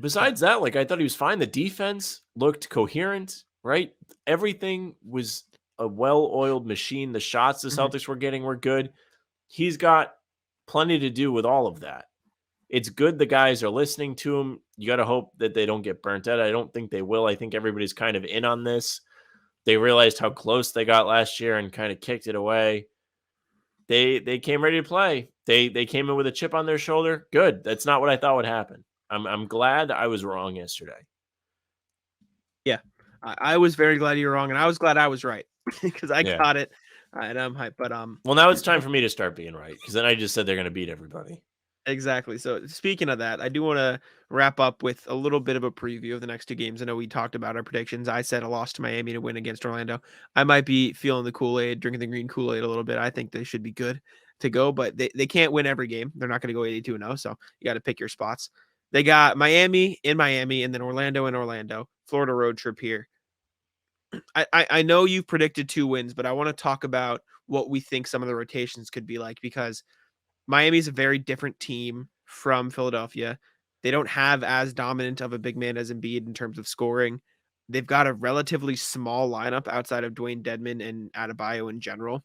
Besides that, I thought he was fine. The defense looked coherent. Right? Everything was a well-oiled machine. The shots the Celtics were getting were good. He's got plenty to do with all of that. It's good the guys are listening to him. You got to hope that they don't get burnt out. I don't think they will. I think everybody's kind of in on this. They realized how close they got last year and kind of kicked it away. They came ready to play. They came in with a chip on their shoulder. Good. That's not what I thought would happen. I'm glad I was wrong yesterday. Yeah. I was very glad you were wrong, and I was glad I was right because I got it, and I'm hyped. But well, now it's time for me to start being right because then I just said they're going to beat everybody. Exactly. So speaking of that, I do want to wrap up with a little bit of a preview of the next two games. I know we talked about our predictions. I said a loss to Miami to win against Orlando. I might be feeling the Kool-Aid, drinking the green Kool-Aid a little bit. I think they should be good to go, but they can't win every game. They're not going to go 82-0, so you got to pick your spots. They got Miami in Miami, and then Orlando in Orlando. Florida road trip here. I know you've predicted 2 wins, but I want to talk about what we think some of the rotations could be like because Miami is a very different team from Philadelphia. They don't have as dominant of a big man as Embiid in terms of scoring. They've got a relatively small lineup outside of Dwayne Dedmon and Adebayo in general.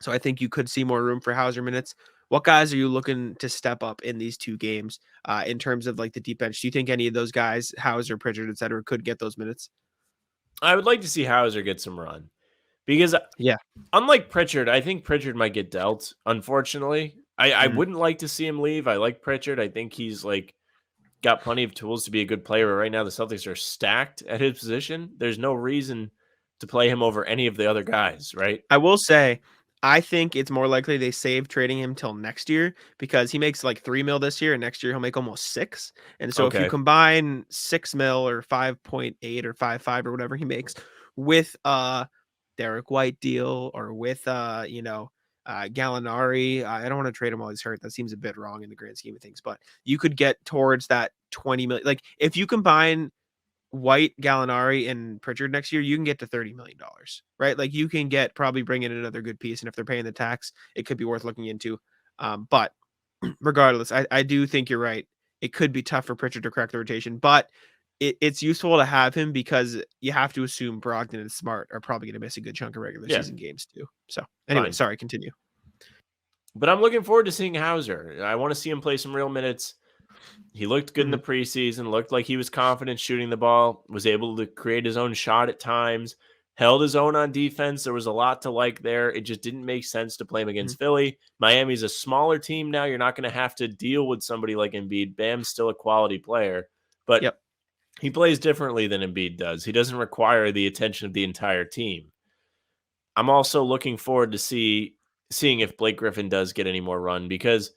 So I think you could see more room for Hauser minutes. What guys are you looking to step up in these two games in terms of like the deep bench? Do you think any of those guys, Hauser, Pritchard, et cetera, could get those minutes? I would like to see Hauser get some run because Yeah. unlike Pritchard, I think Pritchard might get dealt, unfortunately. I wouldn't like to see him leave. I like Pritchard. I think he's like got plenty of tools to be a good player. But right now, the Celtics are stacked at his position. There's no reason to play him over any of the other guys, right? I will say, I think it's more likely they save trading him till next year because he makes like $3 million this year, and next year he'll make almost 6. And so if you Okay. combine 6 mil or 5.8 or 5.5 or whatever he makes with Derek White deal or with Gallinari, I don't want to trade him while he's hurt. That seems a bit wrong in the grand scheme of things, but you could get towards that 20 million. Like if you combine White, Gallinari, and Pritchard next year, you can get to $30 million, right? Like you can probably bring in another good piece. And if they're paying the tax, it could be worth looking into. But regardless, I do think you're right. It could be tough for Pritchard to crack the rotation, but it's useful to have him because you have to assume Brogdon and Smart are probably going to miss a good chunk of regular season games too. So anyway, sorry, continue. But I'm looking forward to seeing Hauser. I want to see him play some real minutes. He looked good in the preseason, looked like he was confident shooting the ball, was able to create his own shot at times, held his own on defense. There was a lot to like there. It just didn't make sense to play him against Philly. Miami's a smaller team now. You're not going to have to deal with somebody like Embiid. Bam's still a quality player, but he plays differently than Embiid does. He doesn't require the attention of the entire team. I'm also looking forward to seeing if Blake Griffin does get any more run because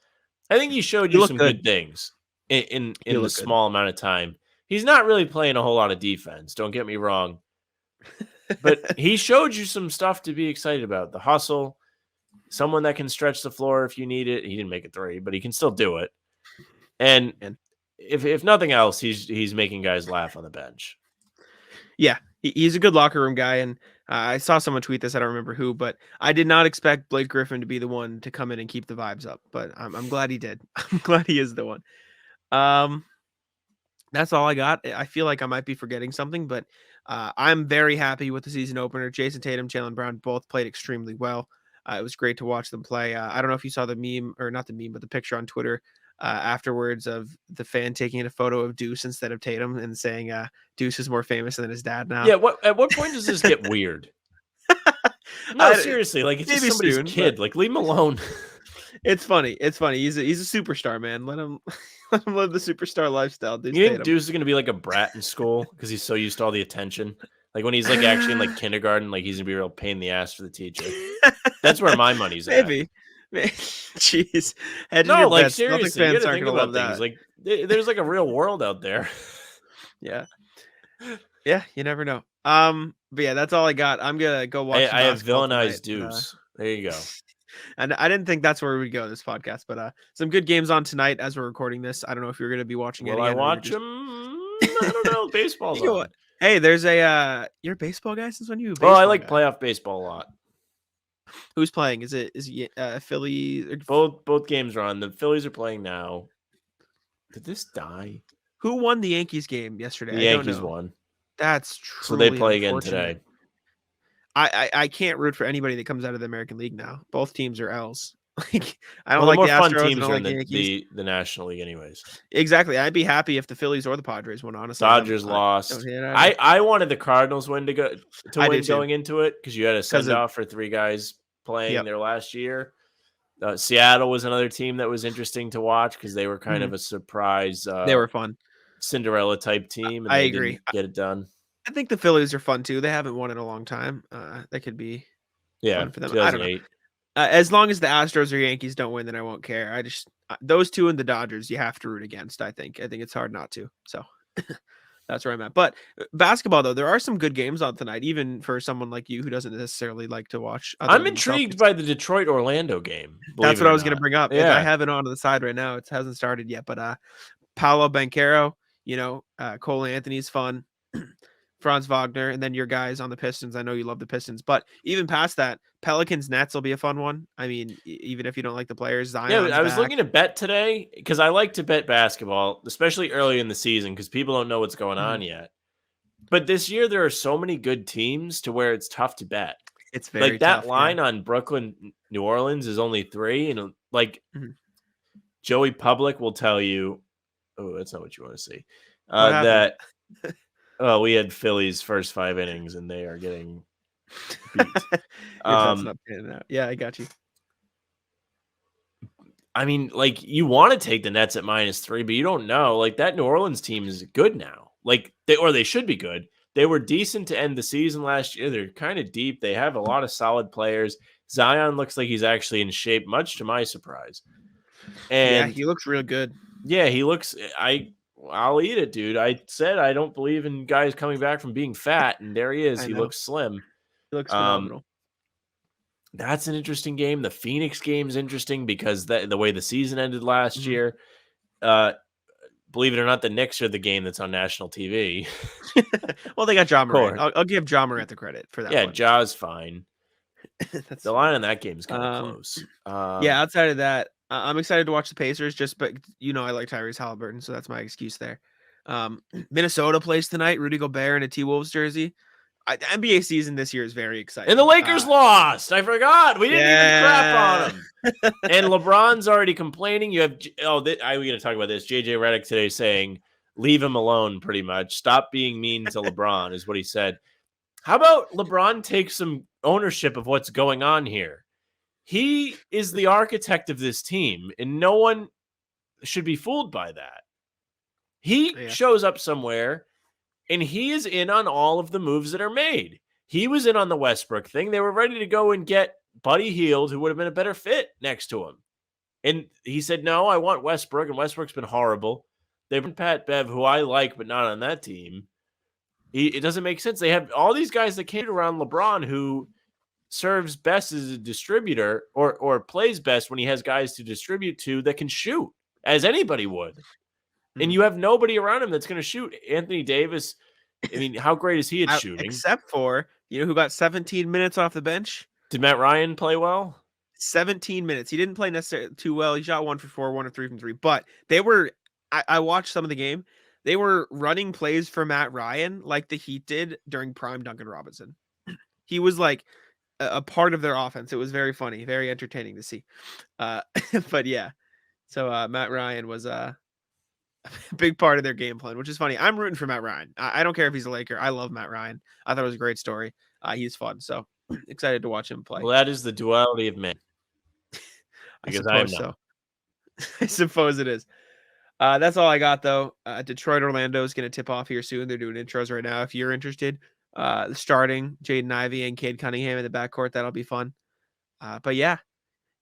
I think he showed you some good things in the small amount of time. He's not really playing a whole lot of defense. Don't get me wrong. But he showed you some stuff to be excited about. The hustle, someone that can stretch the floor if you need it. He didn't make a 3, but he can still do it. And if nothing else, he's making guys laugh on the bench. Yeah, he's a good locker room guy. And I saw someone tweet this. I don't remember who, but I did not expect Blake Griffin to be the one to come in and keep the vibes up. But I'm glad he did. I'm glad he is the one. That's all I got. I feel like I might be forgetting something, but I'm very happy with the season opener. Jayson Tatum, Jaylen Brown both played extremely well. It was great to watch them play. I don't know if you saw the meme or not the meme, but the picture on Twitter afterwards of the fan taking a photo of Deuce instead of Tatum and saying Deuce is more famous than his dad now. Yeah. At what point does this get weird? No, seriously. Like it's just somebody's kid. Like leave him alone. It's funny. It's funny. He's a superstar, man. Let him live the superstar lifestyle. You think Deuce is going to be like a brat in school because he's so used to all the attention? Like when he's like actually in like kindergarten, like he's going to be a real pain in the ass for the teacher. That's where my money's at. Maybe. Jeez. No, like seriously, you got to think about things. Like there's like a real world out there. Yeah. Yeah, you never know. But yeah, that's all I got. I'm gonna go watch. I have villainized Deuce. There you go. And I didn't think that's where we'd go this podcast, but some good games on tonight as we're recording this. I don't know if you're going to be watching it. Will I watch them? I don't know. Baseball's on. Hey, there's you're a baseball guy since when you? Well, I like playoff baseball a lot. Who's playing? Is it Philly? Both games are on. The Phillies are playing now. Did this die? Who won the Yankees game yesterday? The Yankees won. That's true. So they play again today. I can't root for anybody that comes out of the American League now. Both teams are L's. Like I don't like the Astros. Fun teams are in the National League, anyways. Exactly. I'd be happy if the Phillies or the Padres won. Honestly, Dodgers lost. I wanted the Cardinals win to win going into it because you had a send off for 3 guys playing their last year. Seattle was another team that was interesting to watch because they were kind of a surprise. They were fun, Cinderella type team. And I agree. Didn't get it done. I think the Phillies are fun too. They haven't won in a long time. That could be fun for them. 2008. I don't know. As long as the Astros or Yankees don't win, then I won't care. I just those two and the Dodgers, you have to root against. I think it's hard not to. So that's where I'm at. But basketball, though, there are some good games on tonight, even for someone like you who doesn't necessarily like to watch. I'm intrigued by the Detroit-Orlando game. That's what I was going to bring up. Yeah. I have it on to the side right now. It hasn't started yet, but Paolo Banchero, Cole Anthony's fun. Franz Wagner, and then your guys on the Pistons. I know you love the Pistons, but even past that, Pelicans Nets will be a fun one. I mean, even if you don't like the players, Zion's I was looking to bet today because I like to bet basketball, especially early in the season because people don't know what's going on yet. But this year there are so many good teams to where it's tough to bet. It's very like that tough, line on Brooklyn, New Orleans is only 3, and like Joey Public will tell you, oh, that's not what you want to see. That we had Philly's first 5 innings and they are getting beat. Yeah, I got you. I mean, like, you want to take the Nets at -3, but you don't know. Like, that New Orleans team is good now. Like, they should be good. They were decent to end the season last year. They're kind of deep. They have a lot of solid players. Zion looks like he's actually in shape, much to my surprise. And he looks real good. Yeah, he looks. I'll eat it, dude. I said I don't believe in guys coming back from being fat, and there he is. He looks slim. He looks phenomenal. That's an interesting game. The Phoenix game is interesting because the way the season ended last year. Believe it or not, the Knicks are the game that's on national TV. Well, they got Ja Morant. I'll give Ja Morant the credit for that. Yeah, one. Ja's fine. The line on that game is kind of close. Yeah, outside of that, I'm excited to watch the Pacers. But I like Tyrese Halliburton, so that's my excuse there. Minnesota plays tonight. Rudy Gobert in a T-Wolves jersey. The NBA season this year is very exciting. And the Lakers lost. I forgot. We didn't even crap on them. And LeBron's already complaining. You have we're going to talk about this. JJ Redick today saying, leave him alone pretty much. Stop being mean to LeBron is what he said. How about LeBron take some ownership of what's going on here? He is the architect of this team, and no one should be fooled by that. He shows up somewhere, and he is in on all of the moves that are made. He was in on the Westbrook thing. They were ready to go and get Buddy Hield, who would have been a better fit next to him. And he said, no, I want Westbrook, and Westbrook's been horrible. They've been Pat Bev, who I like, but not on that team. It doesn't make sense. They have all these guys that came around LeBron who serves best as a distributor or plays best when he has guys to distribute to that can shoot, as anybody would. And you have nobody around him that's going to shoot. Anthony Davis, I mean, how great is he at shooting? Except for, who got 17 minutes off the bench? Did Matt Ryan play well? 17 minutes. He didn't play necessarily too well. He shot 1 for 4, 1 of 3 from 3. But they were, I watched some of the game. They were running plays for Matt Ryan like the Heat did during prime Duncan Robinson. He was like a part of their offense. It was very funny, very entertaining to see. But yeah, so Matt Ryan was a big part of their game plan, which is funny. I'm rooting for Matt Ryan. I don't care if he's a Laker. I love Matt Ryan. I thought it was a great story. He's fun. So excited to watch him play. Well, that is the duality of men. Because I am not. So. I suppose it is. That's all I got, though. Detroit Orlando is going to tip off here soon. They're doing intros right now. If you're interested, starting Jaden Ivey and Cade Cunningham in the backcourt, that'll be fun. But yeah,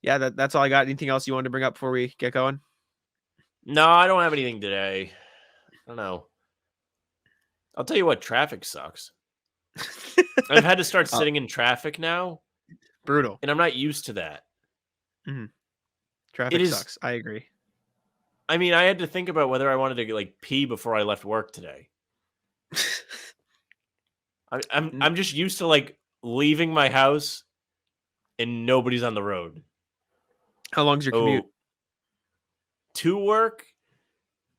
that's all I got. Anything else you wanted to bring up before we get going? No, I don't have anything today. I don't know. I'll tell you what, traffic sucks. I've had to start sitting in traffic now. Brutal. And I'm not used to that. Mm-hmm. Traffic sucks. I agree. I mean, I had to think about whether I wanted to pee before I left work today. I'm just used to leaving my house and nobody's on the road. How long's your commute? To work?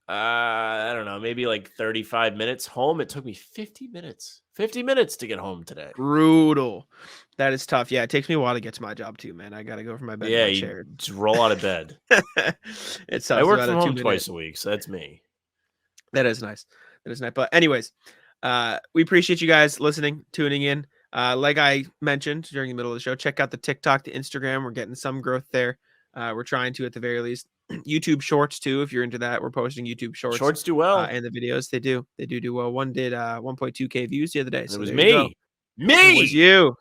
I don't know, maybe 35 minutes. Home, it took me 50 minutes. 50 minutes to get home today. Brutal. That is tough. Yeah, it takes me a while to get to my job too, man. I got to go from my bed to my chair. Just roll out of bed. It's tough. I work from home twice a week, so that's me. That is nice. But anyways, we appreciate you guys listening, tuning in. Like I mentioned during the middle of the show, check out the TikTok, the Instagram. We're getting some growth there. We're trying to, at the very least. YouTube Shorts too, if you're into that. We're posting YouTube Shorts. Shorts do well, and the videos they do well. One did 1.2K views the other day. So it was me. It was you.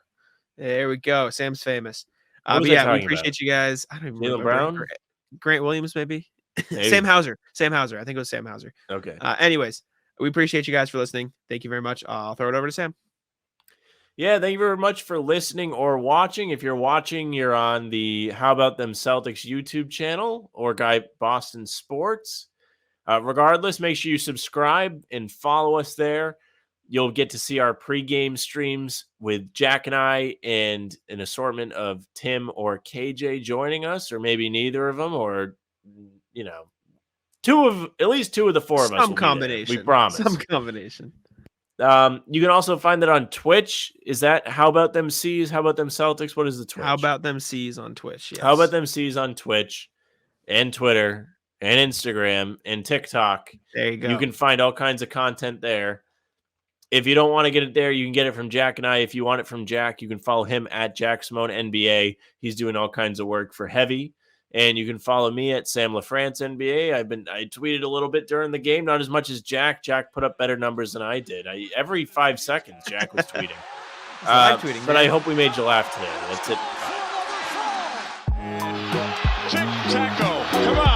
There we go. Sam's famous. But yeah, we appreciate you guys. I don't even remember. Brown, Grant Williams, maybe. Sam Hauser. I think it was Sam Hauser. Okay. Anyways, we appreciate you guys for listening. Thank you very much. I'll throw it over to Sam. Yeah, thank you very much for listening or watching. If you're watching, you're on the How About Them Celtics YouTube channel or Boston Sports. Regardless, make sure you subscribe and follow us there. You'll get to see our pregame streams with Jack and I and an assortment of Tim or KJ joining us, or maybe neither of them, or, at least two of the four of us. Some combination. We promise. Some combination. You can also find that on Twitch. Is that How About Them C's? How About Them Celtics? What is the Twitch? How About Them C's on Twitch? Yes. How About Them C's on Twitch and Twitter and Instagram and TikTok. There you go. You can find all kinds of content there. If you don't want to get it there, you can get it from Jack and I. If you want it from Jack, you can follow him at Jack Simone NBA. He's doing all kinds of work for Heavy. And you can follow me at Sam LaFrance NBA. I tweeted a little bit during the game, not as much as Jack. Jack put up better numbers than I did. Every 5 seconds, Jack was tweeting. Tweeting, but I hope we made you laugh today. That's it. Bye. Tic-tac-toe. Come on.